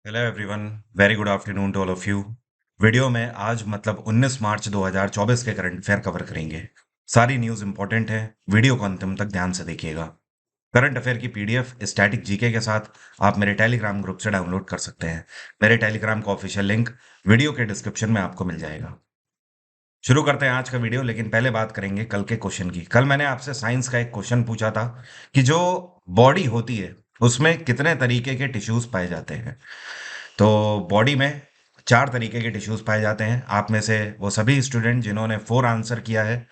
Hello everyone. Very good afternoon to all of you. Video में आज मतलब 19 मार्च 2024 के करंट अफेयर कवर करेंगे। सारी न्यूज़ इंपॉर्टेंट है, वीडियो को अंतिम तक ध्यान से देखिएगा। करंट अफेयर की पीडीएफ स्टैटिक जीके के साथ आप मेरे टेलीग्राम ग्रुप से डाउनलोड कर सकते हैं। मेरे टेलीग्राम का ऑफिशियल लिंक वीडियो के डिस्क्रिप्शन में आपको मिल जाएगा। शुरू करते हैं आज का वीडियो, लेकिन पहले बात करेंगे कल के क्वेश्चन की। कल मैंने आपसे साइंस का एक क्वेश्चन पूछा था कि जो बॉडी होती है उसमें कितने तरीके के टिश्यूज पाए जाते हैं। तो बॉडी में 4 तरीके के टिश्यूज पाए जाते हैं। आप में से वो सभी स्टूडेंट जिन्होंने 4 आंसर किया है,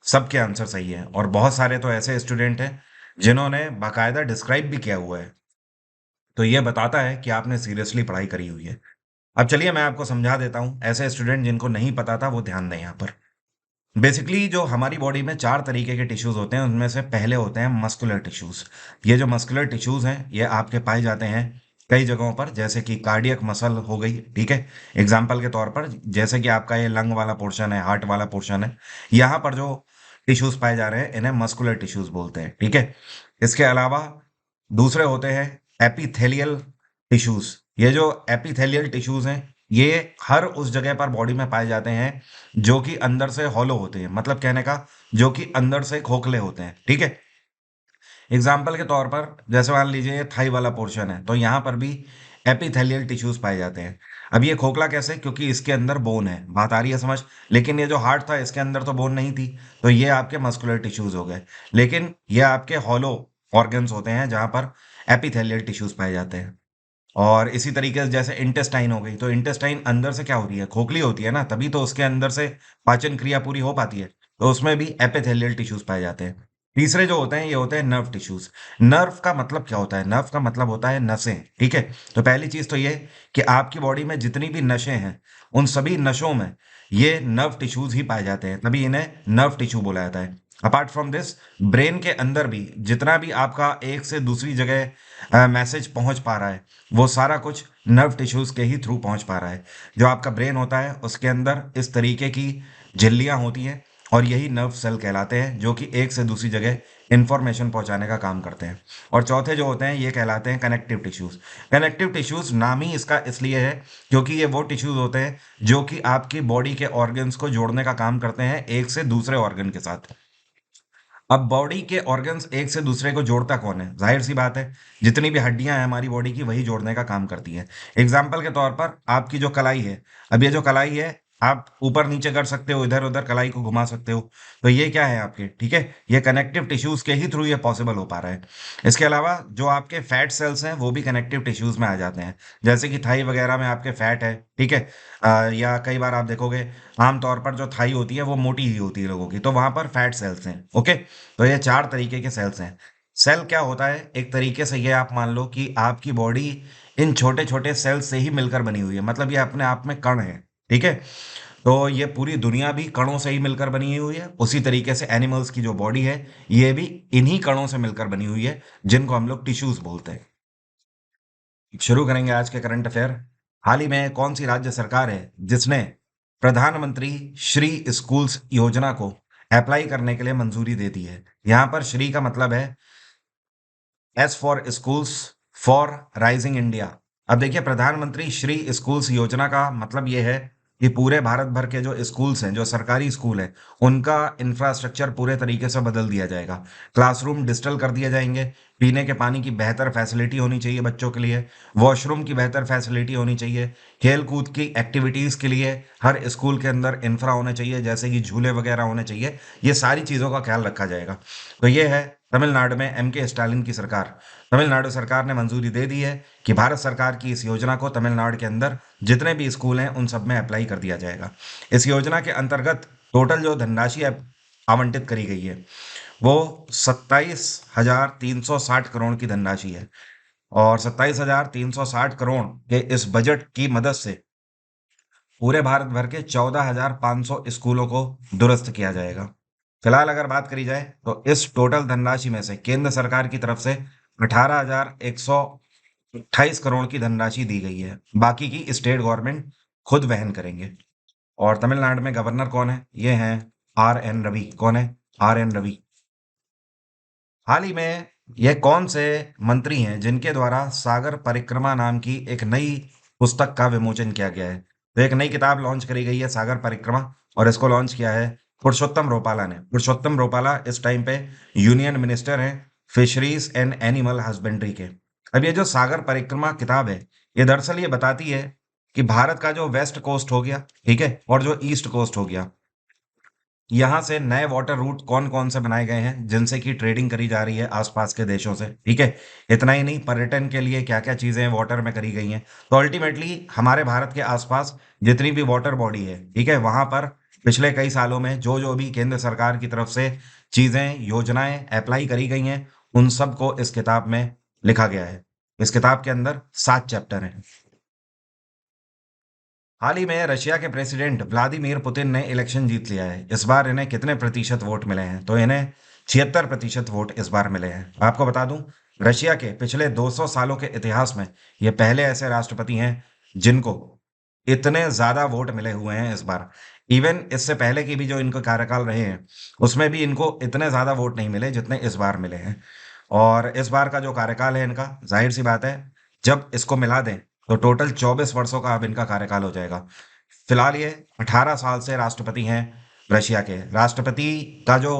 सबके आंसर सही है। और बहुत सारे तो ऐसे स्टूडेंट हैं जिन्होंने बाकायदा डिस्क्राइब भी किया हुआ है। तो ये बताता है कि आपने सीरियसली पढ़ाई करी हुई है। अब चलिए मैं आपको समझा देता हूँ। ऐसे स्टूडेंट जिनको नहीं पता था वो ध्यान दें यहाँ पर। बेसिकली जो हमारी बॉडी में 4 तरीके के टिश्यूज होते हैं, उनमें से पहले होते हैं मस्कुलर टिश्यूज। ये जो मस्कुलर टिश्यूज हैं ये आपके पाए जाते हैं कई जगहों पर, जैसे कि कार्डियक मसल हो गई, ठीक है। एग्जाम्पल के तौर पर जैसे कि आपका ये लंग वाला पोर्शन है, हार्ट वाला पोर्शन है, यहाँ पर जो टिश्यूज पाए जा रहे हैं इन्हें मस्कुलर टिश्यूज बोलते हैं, ठीक है। इसके अलावा दूसरे होते हैं एपिथेलियल टिश्यूज। ये जो एपिथेलियल टिश्यूज हैं ये हर उस जगह पर बॉडी में पाए जाते हैं जो कि अंदर से हॉलो होते हैं, मतलब कहने का जो कि अंदर से खोखले होते हैं, ठीक है। एग्जाम्पल के तौर पर जैसे मान लीजिए ये थाई वाला पोर्शन है, तो यहाँ पर भी एपिथेलियल टिश्यूज पाए जाते हैं। अब ये खोखला कैसे? क्योंकि इसके अंदर बोन है, बात आ रही है समझ। लेकिन ये जो हार्ट था इसके अंदर तो बोन नहीं थी, तो ये आपके मस्कुलर टिश्यूज हो गए। लेकिन ये आपके हॉलो ऑर्गन्स होते हैं जहां पर एपिथेलियल टिश्यूज पाए जाते हैं। और इसी तरीके से जैसे इंटेस्टाइन हो गई, तो इंटेस्टाइन अंदर से क्या होती है? खोखली होती है ना, तभी तो उसके अंदर से पाचन क्रिया पूरी हो पाती है। तो उसमें भी एपिथेलियल टिश्यूज पाए जाते हैं। तीसरे जो होते हैं ये होते हैं नर्व टिश्यूज। नर्व का मतलब क्या होता है? नर्व का मतलब होता है नसें, ठीक है। तो पहली चीज तो ये कि आपकी बॉडी में जितनी भी नसें हैं उन सभी नसों में ये नर्व टिश्यूज ही पाए जाते हैं, तभी इन्हें नर्व टिश्यू बोला जाता है। अपार्ट फ्रॉम दिस, ब्रेन के अंदर भी जितना भी आपका एक से दूसरी जगह मैसेज पहुंच पा रहा है वो सारा कुछ नर्व टिश्यूज के ही थ्रू पहुंच पा रहा है। जो आपका ब्रेन होता है उसके अंदर इस तरीके की झिल्लियां होती हैं और यही नर्व सेल कहलाते हैं, जो कि एक से दूसरी जगह इंफॉर्मेशन पहुंचाने का काम करते हैं। और चौथे जो होते हैं ये कहलाते हैं कनेक्टिव टिश्यूज। कनेक्टिव टिश्यूज नाम ही इसका इसलिए है क्योंकि ये वो टिश्यूज होते हैं जो कि आपकी बॉडी के ऑर्गन्स को जोड़ने का काम करते हैं एक से दूसरे ऑर्गन के साथ। अब बॉडी के ऑर्गन्स एक से दूसरे को जोड़ता कौन है? जाहिर सी बात है, जितनी भी हड्डियां हैं हमारी बॉडी की वही जोड़ने का काम करती हैं। एग्जाम्पल के तौर पर आपकी जो कलाई है, अब ये जो कलाई है आप ऊपर नीचे कर सकते हो, इधर उधर कलाई को घुमा सकते हो। तो ये क्या है आपके, ठीक है, ये कनेक्टिव टिश्यूज के ही थ्रू ये पॉसिबल हो पा रहा है। इसके अलावा जो आपके फैट सेल्स हैं वो भी कनेक्टिव टिश्यूज में आ जाते हैं। जैसे कि थाई वगैरह में आपके फैट है, ठीक है। या कई बार आप देखोगे आमतौर पर जो थाई होती है वो मोटी ही होती है लोगों की, तो वहां पर फैट सेल्स हैं, ओके। तो ये 4 तरीके के सेल्स हैं। सेल क्या होता है? एक तरीके से ये आप मान लो कि आपकी बॉडी इन छोटे छोटे सेल्स से ही मिलकर बनी हुई है, मतलब ये अपने आप में कण है, ठीक है। तो ये पूरी दुनिया भी कणों से ही मिलकर बनी हुई है। उसी तरीके से एनिमल्स की जो बॉडी है ये भी इन्हीं कणों से मिलकर बनी हुई है, जिनको हम लोग टिश्यूज बोलते हैं। शुरू करेंगे आज के करंट अफेयर। हाल ही में कौन सी राज्य सरकार है जिसने प्रधानमंत्री श्री स्कूल्स योजना को अप्लाई करने के लिए मंजूरी दे दी है? यहां पर श्री का मतलब है S for schools for rising India. अब देखिए, प्रधानमंत्री श्री स्कूल्स योजना का मतलब ये है कि पूरे भारत भर के जो स्कूल्स हैं, जो सरकारी स्कूल हैं, उनका इंफ्रास्ट्रक्चर पूरे तरीके से बदल दिया जाएगा। क्लासरूम डिजिटल कर दिए जाएंगे। पीने के पानी की बेहतर फैसिलिटी होनी चाहिए बच्चों के लिए। वॉशरूम की बेहतर फैसिलिटी होनी चाहिए। खेल कूद की एक्टिविटीज़ के लिए हर स्कूल के अंदर इंफ्रा होने चाहिए, जैसे कि झूले वगैरह होने चाहिए। ये सारी चीज़ों का ख्याल रखा जाएगा। तो ये है तमिलनाडु में एम के स्टालिन की सरकार। तमिलनाडु सरकार ने मंजूरी दे दी है कि भारत सरकार की इस योजना को तमिलनाडु के अंदर जितने भी स्कूल हैं उन सब में अप्लाई कर दिया जाएगा। इस योजना के अंतर्गत टोटल जो धनराशि आवंटित करी गई है वो 27,360 करोड़ की धनराशि है। और 27,360 करोड़ के इस बजट की मदद से पूरे भारत भर के 14,500 स्कूलों को दुरुस्त किया जाएगा। फिलहाल अगर बात करी जाए तो इस टोटल धनराशि में से केंद्र सरकार की तरफ से 18,128 करोड़ की धनराशि दी गई है। बाकी की स्टेट गवर्नमेंट खुद वहन करेंगे। और तमिलनाडु में गवर्नर कौन है? ये हैं आर एन रवि। कौन है? R N Ravi. हाल ही में ये कौन से मंत्री हैं जिनके द्वारा सागर परिक्रमा नाम की एक नई पुस्तक का विमोचन किया गया है? तो एक नई किताब लॉन्च करी गई है सागर परिक्रमा, और इसको लॉन्च किया है पुरुषोत्तम रूपाला ने। पुरुषोत्तम रूपाला इस टाइम पे यूनियन मिनिस्टर हैं फिशरीज एंड एनिमल हस्बेंड्री के। अब ये जो सागर परिक्रमा किताब है, ये दरअसल ये बताती है कि भारत का जो वेस्ट कोस्ट हो गया, ठीक है, और जो ईस्ट कोस्ट हो गया, यहाँ से नए वाटर रूट कौन कौन से बनाए गए हैं जिनसे कि ट्रेडिंग करी जा रही है आसपास के देशों से, ठीक है। इतना ही नहीं, पर्यटन के लिए क्या क्या चीजें वाटर में करी गई हैं। तो अल्टीमेटली हमारे भारत के आसपास जितनी भी वाटर बॉडी है, ठीक है, वहां पर पिछले कई सालों में जो जो भी केंद्र सरकार की तरफ से चीजें योजनाएं अप्लाई करी गई हैं, उन सबको इस किताब में लिखा गया है। इस किताब के अंदर 7 चैप्टर हैं। हाल ही में रशिया के प्रेसिडेंट व्लादिमीर पुतिन ने इलेक्शन जीत लिया है। इस बार इन्हें कितने प्रतिशत वोट मिले हैं? तो इन्हें 76% वोट इस बार मिले हैं। आपको बता दूं, रशिया के पिछले 200 सालों के इतिहास में ये पहले ऐसे राष्ट्रपति हैं जिनको इतने ज्यादा वोट मिले हुए हैं इस बार। इवन इससे पहले की भी जो इनको कार्यकाल रहे हैं, उसमें भी इनको इतने ज्यादा वोट नहीं मिले जितने इस बार मिले हैं। और इस बार का जो कार्यकाल है इनका, जाहिर सी बात है, जब इसको मिला दें तो टोटल 24 वर्षों का अब इनका कार्यकाल हो जाएगा। फिलहाल ये 18 साल से राष्ट्रपति हैं रशिया के। राष्ट्रपति का जो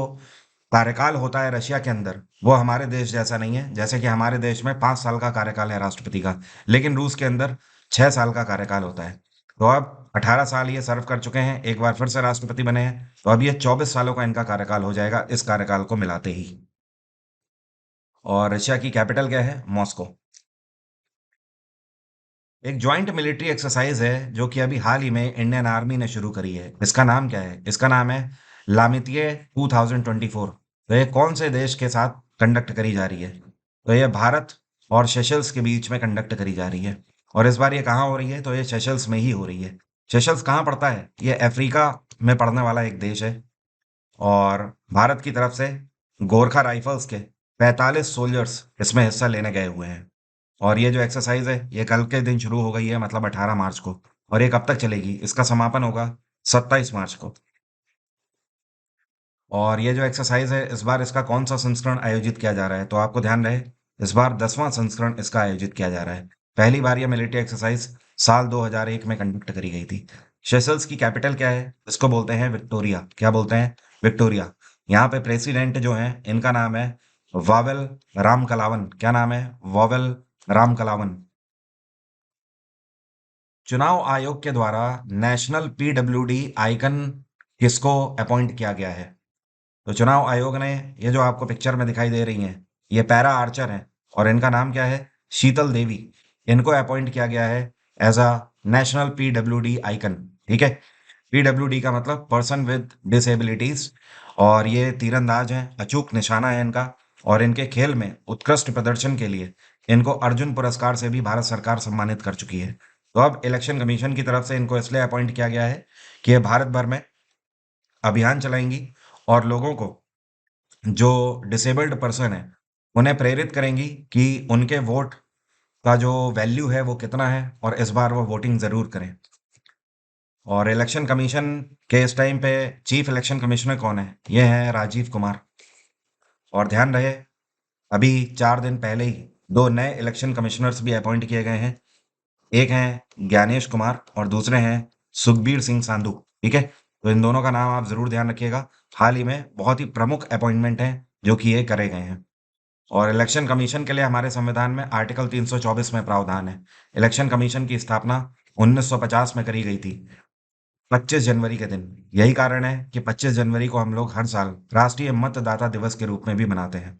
कार्यकाल होता है रशिया के अंदर, वो हमारे देश जैसा नहीं है। जैसे कि हमारे देश में 5 साल का कार्यकाल है राष्ट्रपति का, लेकिन रूस के अंदर 6 साल का कार्यकाल होता है। तो अब 18 साल ये सर्व कर चुके हैं, एक बार फिर से राष्ट्रपति बने हैं, तो अब ये 24 सालों का इनका कार्यकाल हो जाएगा इस कार्यकाल को मिलाते ही। और रशिया की कैपिटल क्या है? मॉस्को। एक जॉइंट मिलिट्री एक्सरसाइज है जो कि अभी हाल ही में इंडियन आर्मी ने शुरू करी है। इसका नाम क्या है? इसका नाम है लामितिये 2024। तो ये कौन से देश के साथ कंडक्ट करी जा रही है? तो ये भारत और सेशल्स के बीच में कंडक्ट करी जा रही है। और इस बार ये कहाँ हो रही है? तो ये सेशल्स में ही हो रही है। सेशल्स कहाँ पड़ता है? ये अफ्रीका में पड़ने वाला एक देश है। और भारत की तरफ से गोरखा राइफल्स के 45 सोल्जर्स इसमें हिस्सा लेने गए हुए हैं। और ये जो एक्सरसाइज है ये कल के दिन शुरू हो गई है, मतलब 18 मार्च को। और ये कब तक चलेगी? इसका समापन होगा 27 मार्च को। और ये जो एक्सरसाइज है इस बार इसका कौन सा संस्करण आयोजित किया जा रहा है? तो आपको ध्यान रहे, इस बार 10वां संस्करण इसका आयोजित किया जा रहा है। पहली बार यह मिलिट्री एक्सरसाइज साल 2001 में कंडक्ट करी गई थी। सेशल्स की कैपिटल क्या है? इसको बोलते हैं विक्टोरिया। क्या बोलते हैं? विक्टोरिया। यहाँ पे प्रेसिडेंट जो है इनका नाम है वावेल राम कलावन। क्या नाम है? वावेल राम कलावन। चुनाव आयोग के द्वारा नेशनल पीडब्ल्यूडी आइकन किसको अपॉइंट किया गया है? तो चुनाव आयोग ने, ये जो आपको पिक्चर में दिखाई दे रही हैं, ये पैरा आर्चर हैं और इनका नाम क्या है? शीतल देवी। इनको अपॉइंट किया गया है as a national PWD icon, ठीक है। पीडब्ल्यूडी का मतलब पर्सन विद डिसेबिलिटीज। और ये तीरंदाज हैं, अचूक निशाना है इनका। और इनके खेल में उत्कृष्ट प्रदर्शन के लिए इनको अर्जुन पुरस्कार से भी भारत सरकार सम्मानित कर चुकी है। तो अब इलेक्शन कमीशन की तरफ से इनको इसलिए अपॉइंट किया गया है कि ये भारत भर में अभियान चलाएंगी और लोगों को, जो डिसेबल्ड पर्सन है, उन्हें प्रेरित करेंगी कि उनके वोट का जो वैल्यू है वो कितना है, और इस बार वो वोटिंग जरूर करें। और इलेक्शन कमीशन के इस टाइम पे चीफ इलेक्शन कमिश्नर कौन है? ये है राजीव कुमार। और ध्यान रहे, अभी 4 दिन पहले ही 2 नए इलेक्शन कमिश्नर्स भी अपॉइंट किए गए हैं। एक हैं ज्ञानेश कुमार और दूसरे हैं सुखबीर सिंह सांधु, ठीक है। तो इन दोनों का नाम आप जरूर ध्यान रखिएगा। हाल ही में बहुत ही प्रमुख अपॉइंटमेंट हैं जो कि ये करे गए हैं। और इलेक्शन कमीशन के लिए हमारे संविधान में आर्टिकल 324 में प्रावधान है। इलेक्शन कमीशन की स्थापना 1950 में करी गई थी, 25 जनवरी के दिन। यही कारण है कि 25 जनवरी को हम लोग हर साल राष्ट्रीय मतदाता दिवस के रूप में भी मनाते हैं।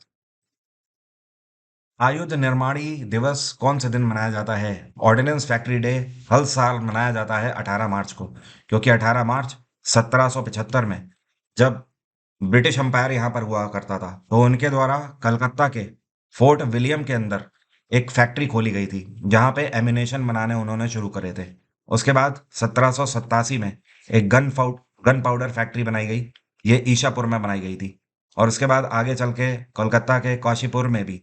आयुध निर्माणी दिवस कौन से दिन मनाया जाता है? ऑर्डिनेंस फैक्ट्री डे हर साल मनाया जाता है 18 मार्च को, क्योंकि 18 मार्च 1775 में, जब ब्रिटिश अंपायर यहाँ पर हुआ करता था, तो उनके द्वारा कलकत्ता के फोर्ट विलियम के अंदर एक फैक्ट्री खोली गई थी जहाँ पे एमिनेशन बनाने उन्होंने शुरू करे थे। उसके बाद 1787 में एक गन पाउडर फैक्ट्री बनाई गई। ये ईशापुर में बनाई गई थी। और उसके बाद आगे चल के कोलकाता के काशीपुर में भी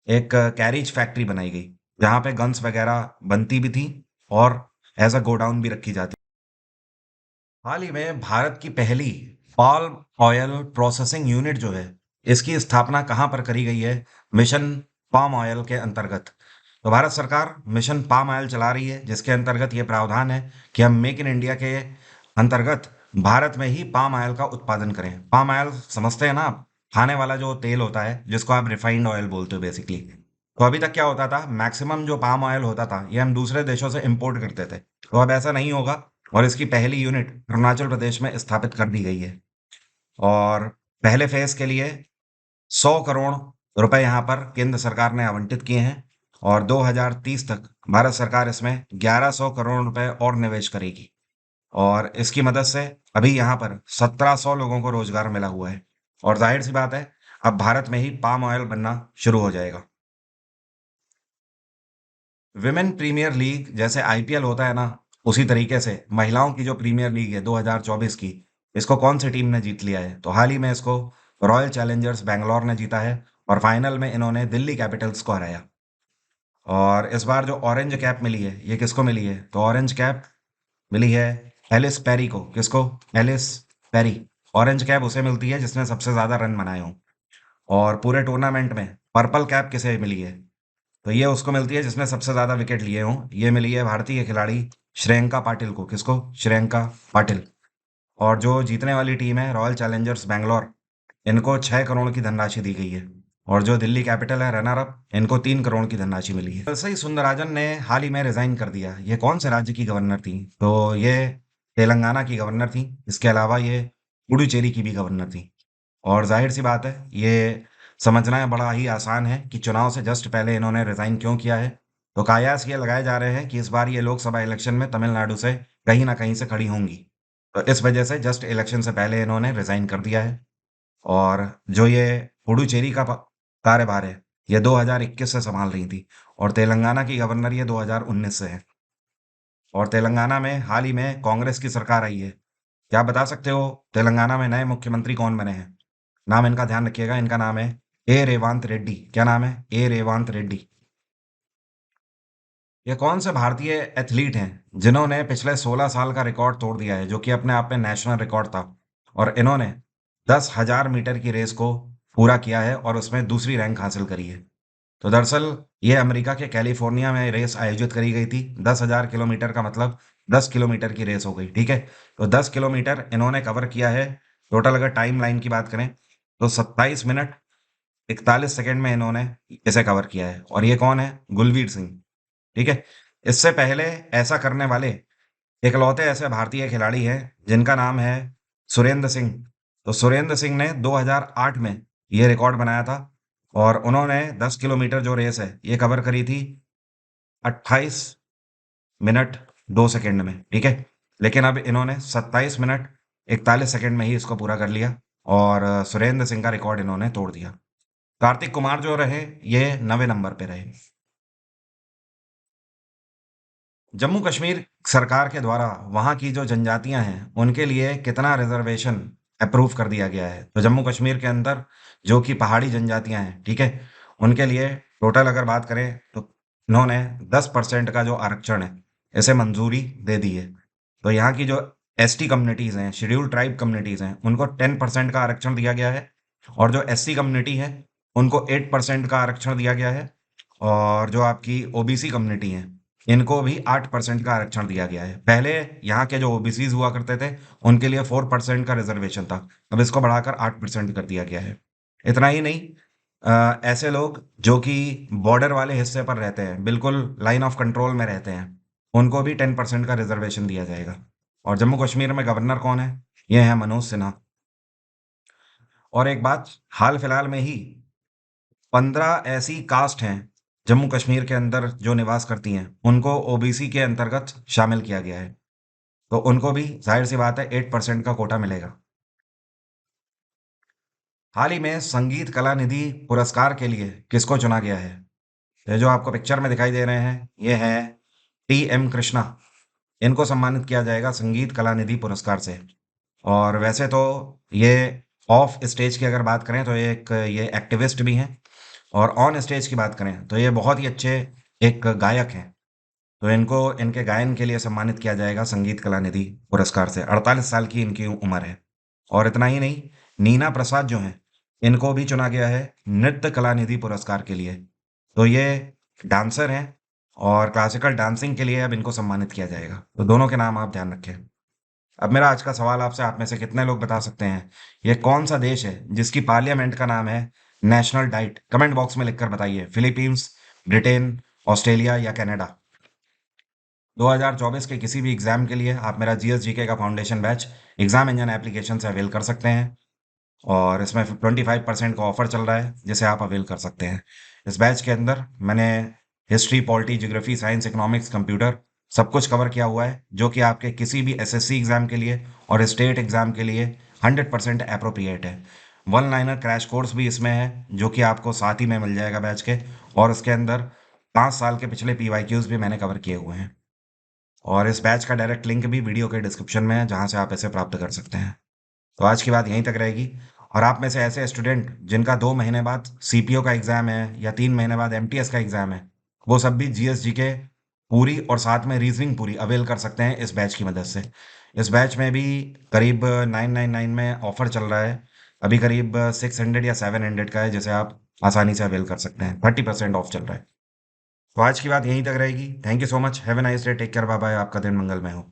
एक कैरिज फैक्ट्री बनाई गई जहाँ पे गन्स वगैरह बनती भी थी और एज अ गोडाउन भी रखी जाती। हाल ही में भारत की पहली पाल्म ऑयल प्रोसेसिंग यूनिट जो है, इसकी स्थापना कहाँ पर करी गई है? मिशन पाम ऑयल के अंतर्गत। तो भारत सरकार मिशन पाम ऑयल चला रही है, जिसके अंतर्गत ये प्रावधान है कि हम मेक इन इंडिया के अंतर्गत भारत में ही पाम ऑयल का उत्पादन करें। पाम ऑयल समझते हैं ना आप? खाने वाला जो तेल होता है, जिसको आप रिफाइंड ऑयल बोलते हो बेसिकली। तो अभी तक क्या होता था, मैक्सिमम जो पाम ऑयल होता था ये हम दूसरे देशों से इंपोर्ट करते थे। तो अब ऐसा नहीं होगा, और इसकी पहली यूनिट अरुणाचल प्रदेश में स्थापित कर दी गई है। और पहले फेज के लिए 100 करोड़ रुपए यहाँ पर केंद्र सरकार ने आवंटित किए हैं, और 2030 तक भारत सरकार इसमें 1100 करोड़ रुपए और निवेश करेगी। और इसकी मदद से अभी यहाँ पर 1700 लोगों को रोजगार मिला हुआ है। और जाहिर सी बात है, अब भारत में ही पाम ऑयल बनना शुरू हो जाएगा। विमेन प्रीमियर लीग जैसे आईपीएल होता है ना, उसी तरीके से महिलाओं की जो प्रीमियर लीग है 2024 की, इसको कौन सी टीम ने जीत लिया है? तो हाल ही में इसको रॉयल चैलेंजर्स बैंगलोर ने जीता है, और फाइनल में इन्होंने दिल्ली कैपिटल्स को हराया। और इस बार जो ऑरेंज कैप मिली है, ये किसको मिली है? तो ऑरेंज कैप मिली है एलिस पेरी को। किसको? Ellyse Perry. ऑरेंज कैप उसे मिलती है जिसने सबसे ज्यादा रन बनाए हों। और पूरे टूर्नामेंट में पर्पल कैप किसे मिली है? तो ये उसको मिलती है जिसने सबसे ज्यादा विकेट लिए हों। ये मिली है भारतीय खिलाड़ी श्रेयंका पाटिल को। किसको? श्रेयंका पाटिल। और जो जीतने वाली टीम है रॉयल चैलेंजर्स बैंगलोर, इनको 6 करोड़ की धनराशि दी गई है। और जो दिल्ली कैपिटल है रनर अप, इनको 3 करोड़ की धनराशि मिली है। वैसे ही सुंदराजन ने हाल ही में रिजाइन कर दिया। ये कौन से राज्य की गवर्नर थी? तो ये तेलंगाना की गवर्नर थी। इसके अलावा ये पुडुचेरी की भी गवर्नर थी। और जाहिर सी बात है, ये समझना है बड़ा ही आसान है कि चुनाव से जस्ट पहले इन्होंने रिजाइन क्यों किया है। तो कयास ये लगाए जा रहे हैं कि इस बार ये लोकसभा इलेक्शन में तमिलनाडु से कहीं ना कहीं से खड़ी होंगी। तो इस वजह से जस्ट इलेक्शन से पहले इन्होंने रिजाइन कर दिया है। और जो ये पुडुचेरी का कार्यभार है, ये 2021 से संभाल रही थी। और तेलंगाना की गवर्नर ये 2019 से है। और तेलंगाना में हाल ही में कांग्रेस की सरकार आई है। क्या आप बता सकते हो तेलंगाना में नए मुख्यमंत्री कौन बने हैं? नाम इनका ध्यान रखिएगा, इनका नाम है ए रेवांत रेड्डी। क्या नाम है? ए रेवांत रेड्डी। ये कौन से भारतीय एथलीट हैं जिन्होंने पिछले 16 साल का रिकॉर्ड तोड़ दिया है, जो कि अपने आप में नेशनल रिकॉर्ड था? और इन्होंने 10,000 मीटर की रेस को पूरा किया है और उसमें दूसरी रैंक हासिल करी है। तो दरअसल ये अमेरिका के कैलिफोर्निया में रेस आयोजित करी गई थी। 10,000 किलोमीटर का मतलब 10 किलोमीटर की रेस हो गई, ठीक है? तो 10 किलोमीटर इन्होंने कवर किया है। टोटल अगर टाइम लाइन की बात करें तो 27 मिनट 41 सेकंड में इन्होंने इसे कवर किया है। और ये कौन है? गुलवीर सिंह। ठीक है। इससे पहले ऐसा करने वाले इकलौते ऐसे भारतीय खिलाड़ी हैं जिनका नाम है सुरेंद्र सिंह। तो सुरेंद्र सिंह ने 2008 में ये रिकॉर्ड बनाया था, और उन्होंने 10 किलोमीटर जो रेस है ये कवर करी थी 28 मिनट 2 सेकंड में, ठीक है। लेकिन अब इन्होंने 27 मिनट 41 सेकंड में ही इसको पूरा कर लिया, और सुरेंद्र सिंह का रिकॉर्ड इन्होंने तोड़ दिया। कार्तिक कुमार जो रहे, ये 9वें नंबर पे रहे। जम्मू कश्मीर सरकार के द्वारा वहाँ की जो जनजातियां हैं उनके लिए कितना रिजर्वेशन अप्रूव कर दिया गया है? तो जम्मू कश्मीर के अंदर जो कि पहाड़ी जनजातियां हैं, ठीक है, उनके लिए टोटल अगर बात करें तो इन्होंने 10% का जो आरक्षण है इसे मंजूरी दे दी है। तो यहाँ की जो एसटी कम्युनिटीज हैं, शेड्यूल्ड ट्राइब कम्युनिटीज हैं, उनको 10% का आरक्षण दिया गया है। और जो एससी कम्युनिटी है उनको 8% का आरक्षण दिया गया है। और जो आपकी ओबीसी कम्युनिटी है, इनको भी 8% का आरक्षण दिया गया है। पहले यहाँ के जो ओबीसीज हुआ करते थे उनके लिए 4% का रिजर्वेशन था, अब इसको बढ़ाकर 8% कर दिया गया है। इतना ही नहीं, ऐसे लोग जो कि बॉर्डर वाले हिस्से पर रहते हैं, बिल्कुल लाइन ऑफ कंट्रोल में रहते हैं, उनको भी 10% का रिजर्वेशन दिया जाएगा। और जम्मू कश्मीर में गवर्नर कौन है? ये है मनोज सिन्हा। और एक बात, हाल फिलहाल में ही 15 ऐसी कास्ट हैं जम्मू कश्मीर के अंदर जो निवास करती हैं, उनको ओबीसी के अंतर्गत शामिल किया गया है। तो उनको भी जाहिर सी बात है 8% का कोटा मिलेगा। हाल ही में संगीत कला निधि पुरस्कार के लिए किसको चुना गया है? ये जो आपको पिक्चर में दिखाई दे रहे हैं, ये हैं टी.एम. कृष्णा। इनको सम्मानित किया जाएगा संगीत कला निधि पुरस्कार से। और वैसे तो ये ऑफ स्टेज की अगर बात करें तो ये एक्टिविस्ट भी हैं। और ऑन स्टेज की बात करें तो ये बहुत ही अच्छे एक गायक हैं। तो इनको इनके गायन के लिए सम्मानित किया जाएगा संगीत कला निधि पुरस्कार से। 48 साल की इनकी उम्र है। और इतना ही नहीं, नीना प्रसाद जो हैं, इनको भी चुना गया है नृत्य कला निधि पुरस्कार के लिए। तो ये डांसर हैं और क्लासिकल डांसिंग के लिए अब इनको सम्मानित किया जाएगा। तो दोनों के नाम आप ध्यान रखें। अब मेरा आज का सवाल आपसे, आप में से कितने लोग बता सकते हैं ये कौन सा देश है जिसकी पार्लियामेंट का नाम है नेशनल डाइट? कमेंट बॉक्स में लिखकर बताइए। फिलीपींस, ब्रिटेन, ऑस्ट्रेलिया या कनाडा? 2024 के किसी भी एग्जाम के लिए आप मेरा जीएस जीके का foundation batch exam engine application से अवेल कर सकते हैं और इसमें 25% का ऑफर चल रहा है जिसे आप अवेल कर सकते हैं। इस बैच के अंदर मैंने history, polity, geography, science, economics, computer सब कुछ कवर किया हुआ है जो कि आपके किसी भी एसएससी एग्जाम के लिए और स्टेट एग्जाम के लिए 100% अप्रोप्रिएट है। वन लाइनर क्रैश कोर्स भी इसमें है जो कि आपको साथ ही में मिल जाएगा बैच के, और उसके अंदर 5 साल के पिछले पीवाईक्यूज भी मैंने कवर किए हुए हैं। और इस बैच का डायरेक्ट लिंक भी वीडियो के डिस्क्रिप्शन में है जहाँ से आप इसे प्राप्त कर सकते हैं। तो आज की बात यहीं तक रहेगी। और आप में से ऐसे स्टूडेंट जिनका 2 महीने बाद सीपीओ का एग्जाम है या 3 महीने बाद एमटीएस का एग्जाम है, वो सब भी जीएस जीके पूरी और साथ में रीजनिंग पूरी अवेल कर सकते हैं इस बैच की मदद से। इस बैच में भी करीब 999 में ऑफर चल रहा है। अभी करीब 600 या 700 का है जिसे आप आसानी से अवेल कर सकते हैं। 30% ऑफ चल रहा है। तो आज की बात यहीं तक रहेगी। Thank you so much. Have a nice day. Take care. Bye bye. आपका दिन मंगलमय हो।